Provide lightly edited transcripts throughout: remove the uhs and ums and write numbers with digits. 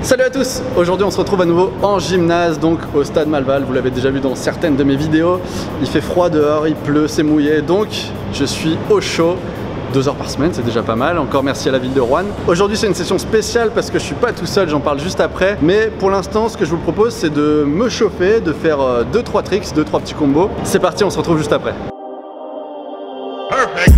Salut à tous, aujourd'hui on se retrouve à nouveau en gymnase, donc au stade Malval. Vous l'avez déjà vu dans certaines de mes vidéos. Il fait froid dehors, il pleut, c'est mouillé, donc je suis au chaud. 2 heures par semaine, c'est déjà pas mal. Encore merci à la ville de Roanne. Aujourd'hui c'est une session spéciale parce que je suis pas tout seul, j'en parle juste après. Mais pour l'instant, ce que je vous propose, c'est de me chauffer, de faire 2-3 tricks, 2-3 petits combos. C'est parti, on se retrouve juste après. Perfect.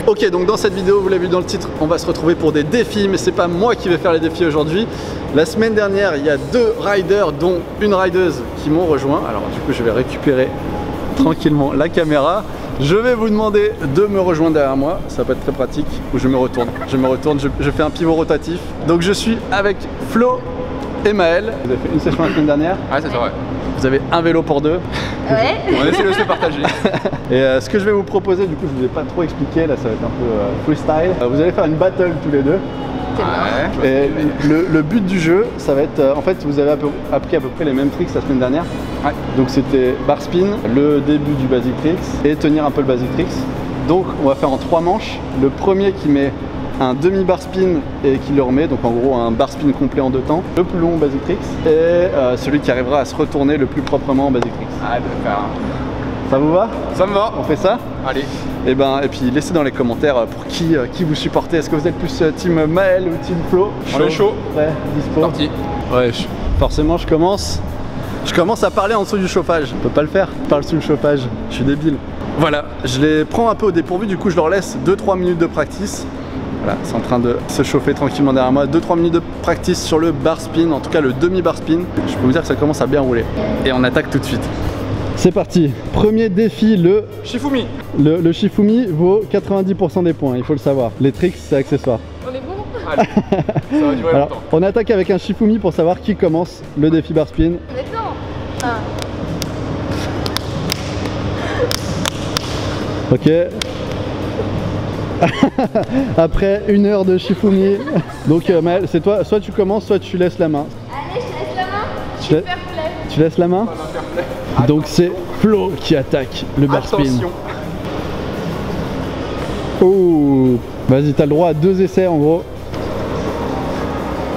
Ok, donc dans cette vidéo, vous l'avez vu dans le titre, on va se retrouver pour des défis, mais c'est pas moi qui vais faire les défis aujourd'hui. La semaine dernière, il y a 2 riders, dont une rideuse qui m'ont rejoint. Alors du coup, je vais récupérer tranquillement la caméra. Je vais vous demander de me rejoindre derrière moi, ça peut être très pratique, ou je me retourne. Je fais un pivot rotatif. Donc je suis avec Flo et Maël. Vous avez fait une session la semaine dernière. Ouais, c'est vrai. Vous avez un vélo pour 2. Ouais. On essaie de se partager. Et ce que je vais vous proposer, du coup je ne vous ai pas trop expliqué, là ça va être un peu freestyle. Vous allez faire une battle tous les deux. Ouais. Et le but du jeu, ça va être, en fait vous avez appris à peu près les mêmes tricks la semaine dernière. Ouais. Donc c'était bar spin, le début du basic tricks et tenir un peu le basic tricks. Donc on va faire en 3 manches. Le premier qui met un demi bar spin et qui le remet, donc en gros un bar spin complet en 2 temps, le plus long basic tricks, et celui qui arrivera à se retourner le plus proprement en basic tricks. Ah, d'accord. Ça vous va? Ça me va. On fait ça? Allez. Et puis laissez dans les commentaires pour qui vous supportez. Est-ce que vous êtes plus team Maël ou team Flo? On est chaud. Prêt, dispo. Parti. Ouais, forcément je commence à parler en dessous du chauffage. Je peux pas le faire, je parle sous le chauffage, je suis débile. Voilà, je les prends un peu au dépourvu, du coup je leur laisse 2-3 minutes de practice. Voilà, c'est en train de se chauffer tranquillement derrière moi. 2-3 minutes de practice sur le bar spin, en tout cas le demi bar spin. Je peux vous dire que ça commence à bien rouler. Et on attaque tout de suite. C'est parti. Premier défi, le Shifumi. Le Shifumi vaut 90% des points, il faut le savoir. Les tricks, c'est accessoire. On est bon? Allez. Ça va durer longtemps. On attaque avec un Shifumi pour savoir qui commence le défi bar spin. On est dedans. Ok. Après 1 heure de Shifumi. Donc Maël, c'est toi, soit tu commences, soit tu laisses la main. Allez, je te laisse la main. Je suis fair play. Tu laisses la main? Donc c'est Flo qui attaque le bar spin. Attention. Oh, vas-y, t'as le droit à 2 essais en gros.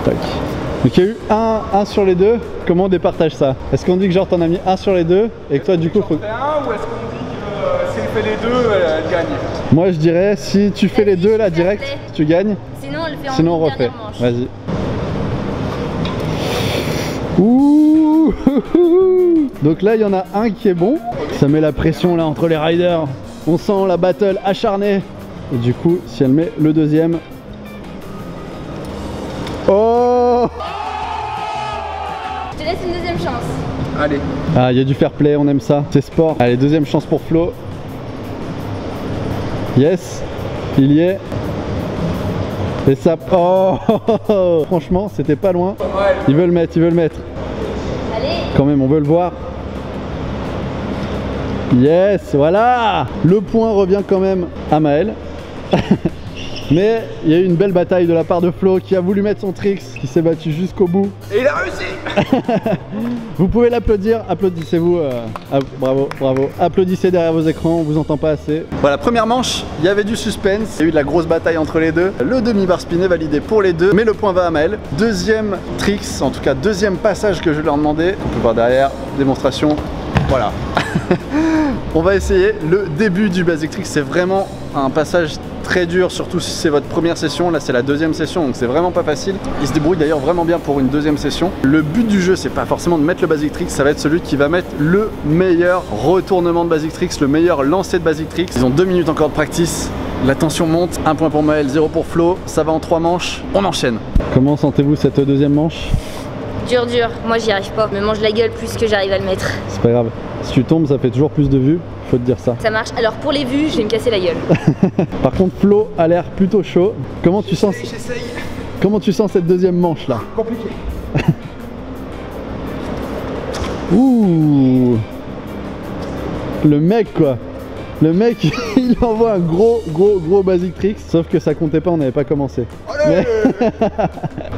Tac. Donc il y a eu un sur les 2. Comment on départage ça? Est-ce qu'on dit que genre t'en as mis 1 sur les 2 et que toi du coup faut... Ou est-ce qu'on dit que si elle fait les 2, elle gagne? Moi je dirais si tu fais les 2 là direct, tu gagnes. Sinon on le fait en Sinon on refait. manche. Vas-y. Ouh. Donc là il y en a un qui est bon. Ça met la pression là entre les riders. On sent la battle acharnée. Et du coup si elle met le deuxième. Oh. Je te laisse une deuxième chance. Allez. Ah, il y a du fair play, on aime ça. C'est sport. Allez, deuxième chance pour Flo. Yes, il y est. Et ça... Oh. Franchement, c'était pas loin. Il veut le mettre, il veut le mettre. Allez. Quand même, on veut le voir. Yes, voilà. Le point revient quand même à Maël. Mais il y a eu une belle bataille de la part de Flo qui a voulu mettre son tricks, qui s'est battu jusqu'au bout. Et il a réussi. Vous pouvez l'applaudir, applaudissez-vous, bravo, bravo. Applaudissez derrière vos écrans, on vous entend pas assez. Voilà, première manche, il y avait du suspense, il y a eu de la grosse bataille entre les deux. Le demi-bar spin est validé pour les deux, mais le point va à Maël. Deuxième tricks, en tout cas deuxième passage que je leur demandais. On peut voir derrière, démonstration, voilà. On va essayer le début du basic trick, c'est vraiment un passage très dur, surtout si c'est votre première session. Là c'est la deuxième session, donc c'est vraiment pas facile. Il se débrouille d'ailleurs vraiment bien pour une deuxième session. Le but du jeu, c'est pas forcément de mettre le basic trick, ça va être celui qui va mettre le meilleur retournement de basic tricks, le meilleur lancer de basic tricks. Ils ont 2 minutes encore de practice. La tension monte, 1 point pour Maël, 0 pour Flo. Ça va en 3 manches, on enchaîne. Comment sentez-vous cette deuxième manche? Dur, moi j'y arrive pas. Je me mange la gueule plus que j'arrive à le mettre. C'est pas grave. Si tu tombes, ça fait toujours plus de vues. Faut te dire ça. Ça marche. Alors pour les vues, je vais me casser la gueule. Par contre, Flo a l'air plutôt chaud. Comment tu sens cette deuxième manche là? Compliqué. Ouh. Le mec quoi. Le mec il envoie un gros basic tricks. Sauf que ça comptait pas, on n'avait pas commencé. Mais...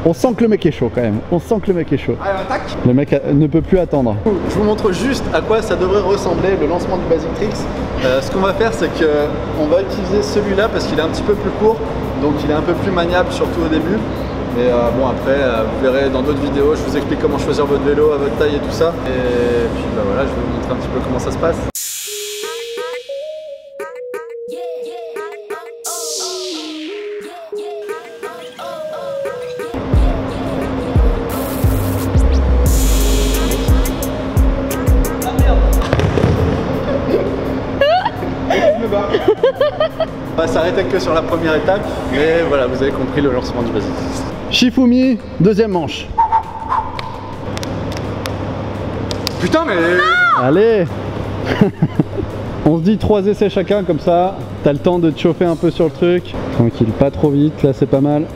on sent que le mec est chaud quand même. On sent que le mec est chaud. Allez, attaque. Le mec ne peut plus attendre. Je vous montre juste à quoi ça devrait ressembler le lancement du basic tricks. Ce qu'on va faire, c'est qu'on va utiliser celui-là parce qu'il est un petit peu plus court. Donc il est un peu plus maniable, surtout au début. Mais bon, après, vous verrez dans d'autres vidéos, je vous explique comment choisir votre vélo à votre taille et tout ça. Et puis bah voilà, je vais vous montrer un petit peu comment ça se passe. On va s'arrêter que sur la première étape, mais voilà, vous avez compris le lancement du basic. Shifumi, deuxième manche. Putain, mais. Allez. On se dit 3 essais chacun, comme ça, t'as le temps de te chauffer un peu sur le truc. Tranquille, pas trop vite, là c'est pas mal.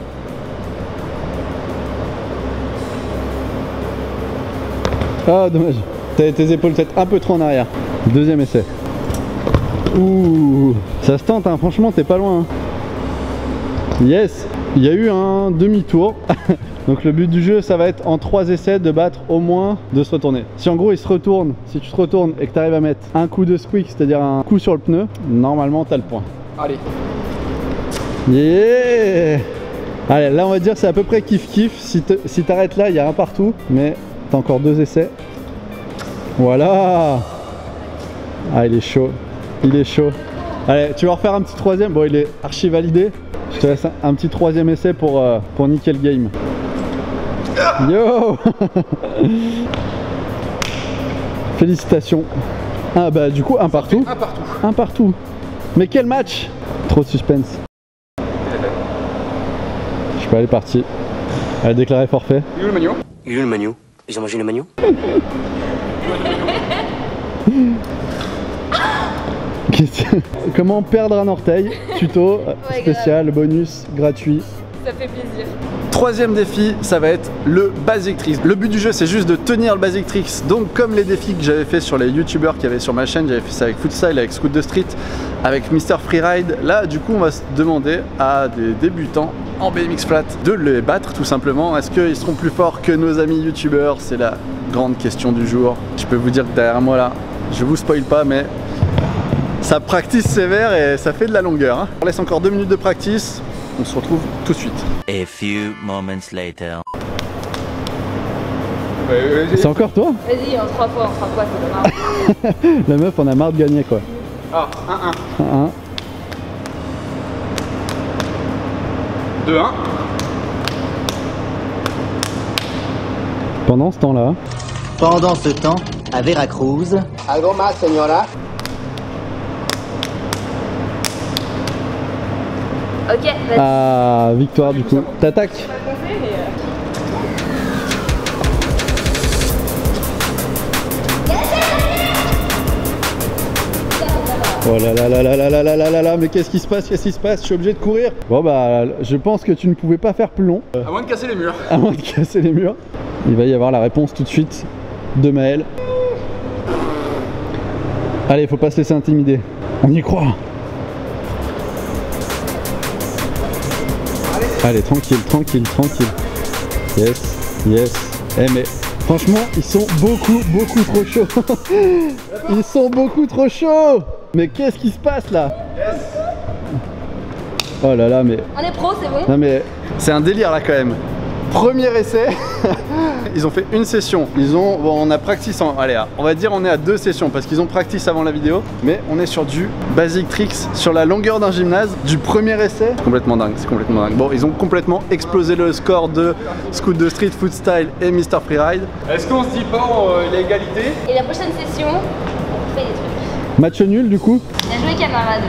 Ah, dommage. Tes épaules peut-être un peu trop en arrière. Deuxième essai. Ouh, ça se tente, hein. Franchement, t'es pas loin. Hein. Yes, il y a eu un demi-tour. Donc le but du jeu, ça va être en 3 essais de battre au moins, de se retourner. Si en gros il se retourne, si tu te retournes et que tu arrives à mettre un coup de squeak, c'est-à-dire un coup sur le pneu, normalement t'as le point. Allez. Yeah. Allez, là on va dire c'est à peu près kiff-kiff. Si t'arrêtes là, il y a un partout, mais t'as encore 2 essais. Voilà. Ah, il est chaud. Il est chaud. Allez, tu vas refaire un petit troisième. Bon, il est archi validé. Je te laisse un petit troisième essai pour niquer le game. Yo. Félicitations. Ah bah du coup, un partout. Un partout. Un partout. Mais quel match. Trop de suspense. Je peux aller parti. Allez, déclarer forfait. Il est où le magnon? Il est où le magnon? Ils ont mangé le magnon? Comment perdre un orteil? Tuto Ouais, spécial, grave. Bonus, gratuit. Ça fait plaisir. Troisième défi, ça va être le basic tricks. Le but du jeu, c'est juste de tenir le basic tricks. Donc comme les défis que j'avais fait sur les youtubeurs qu'il y avait sur ma chaîne, j'avais fait ça avec Footstyle, avec Scoot de Street, avec Mr Freeride. Là, du coup, on va se demander à des débutants en BMX flat de les battre tout simplement. Est-ce qu'ils seront plus forts que nos amis youtubeurs? C'est la grande question du jour. Je peux vous dire que derrière moi là, je vous spoil pas, mais ça practice sévère et ça fait de la longueur. Hein. On laisse encore 2 minutes de practice. On se retrouve tout de suite. A few moments later. C'est encore toi? Vas-y, en 3 fois, c'est pas grave. La meuf, on a marre de gagner quoi. Ah, 1-1. 1-1. 2-1. Pendant ce temps-là. Pendant ce temps, à Veracruz. Algo más, señora. Ok, vas-y. Ah, victoire du coup. T'attaques? Oh là là là là là là là là là là, mais qu'est-ce qui se passe? Qu'est-ce qui se passe? Je suis obligé de courir. Bon bah, je pense que tu ne pouvais pas faire plus long. À moins de casser les murs. À moins de casser les murs. Il va y avoir la réponse tout de suite de Maël. Allez, faut pas se laisser intimider. On y croit. Allez, tranquille, tranquille, tranquille. Yes, yes. Eh mais franchement, ils sont beaucoup trop chauds. Ils sont beaucoup trop chauds. Mais qu'est-ce qui se passe là? Oh là là, mais... On est pro, c'est bon? Non mais c'est un délire là quand même. Premier essai, ils ont fait une session. Bon, on a practice allez, on va dire on est à 2 sessions parce qu'ils ont practice avant la vidéo. Mais on est sur du basic tricks, sur la longueur d'un gymnase, du premier essai. C'est complètement dingue, c'est complètement dingue. Bon, ils ont complètement explosé le score de Scoot de Street, Footstyle et Mr Freeride. Est-ce qu'on se dit pas l'égalité? Et la prochaine session, on fait des trucs. Match nul du coup. Bien joué, camarade.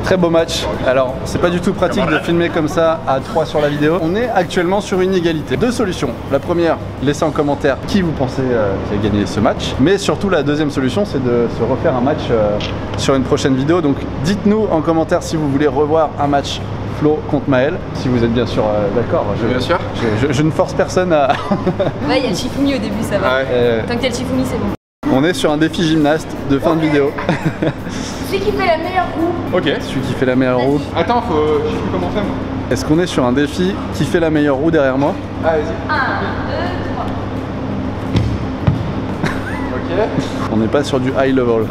Très beau match. Alors, c'est pas du tout pratique de filmer comme ça à 3 sur la vidéo. On est actuellement sur une égalité. 2 solutions. La première, laissez en commentaire qui vous pensez qui a gagné ce match. Mais surtout, la deuxième solution, c'est de se refaire un match sur une prochaine vidéo. Donc, dites-nous en commentaire si vous voulez revoir un match Flo contre Maël. Si vous êtes bien sûr d'accord. Bien sûr. Je ne force personne à... Ouais, il y a le Shifumi au début, ça va. Ouais. Tant que t'as le Shifumi, c'est bon. On est sur un défi gymnaste de fin de vidéo. Celui qui fait la meilleure roue. Ok. Celui qui fait la meilleure roue. Attends, je sais plus comment faire moi. Est-ce qu'on est sur un défi qui fait la meilleure roue derrière moi? Ah, vas-y. 1, 2, 3. Ok. On n'est pas sur du high level.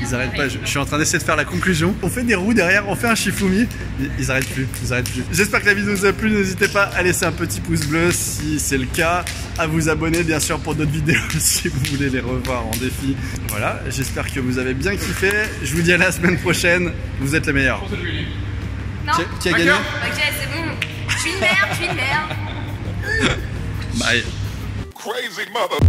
Ils arrêtent pas, je suis en train d'essayer de faire la conclusion. On fait des roues derrière, on fait un Shifumi. Ils arrêtent plus, ils arrêtent plus. J'espère que la vidéo vous a plu, n'hésitez pas à laisser un petit pouce bleu si c'est le cas, à vous abonner bien sûr pour d'autres vidéos si vous voulez les revoir en défi. Voilà, j'espère que vous avez bien kiffé. Je vous dis à la semaine prochaine, vous êtes les meilleurs. Non. Qui a gagné? Ok, c'est bon. Je suis une merde, je suis une merde. Bye. Crazy mother.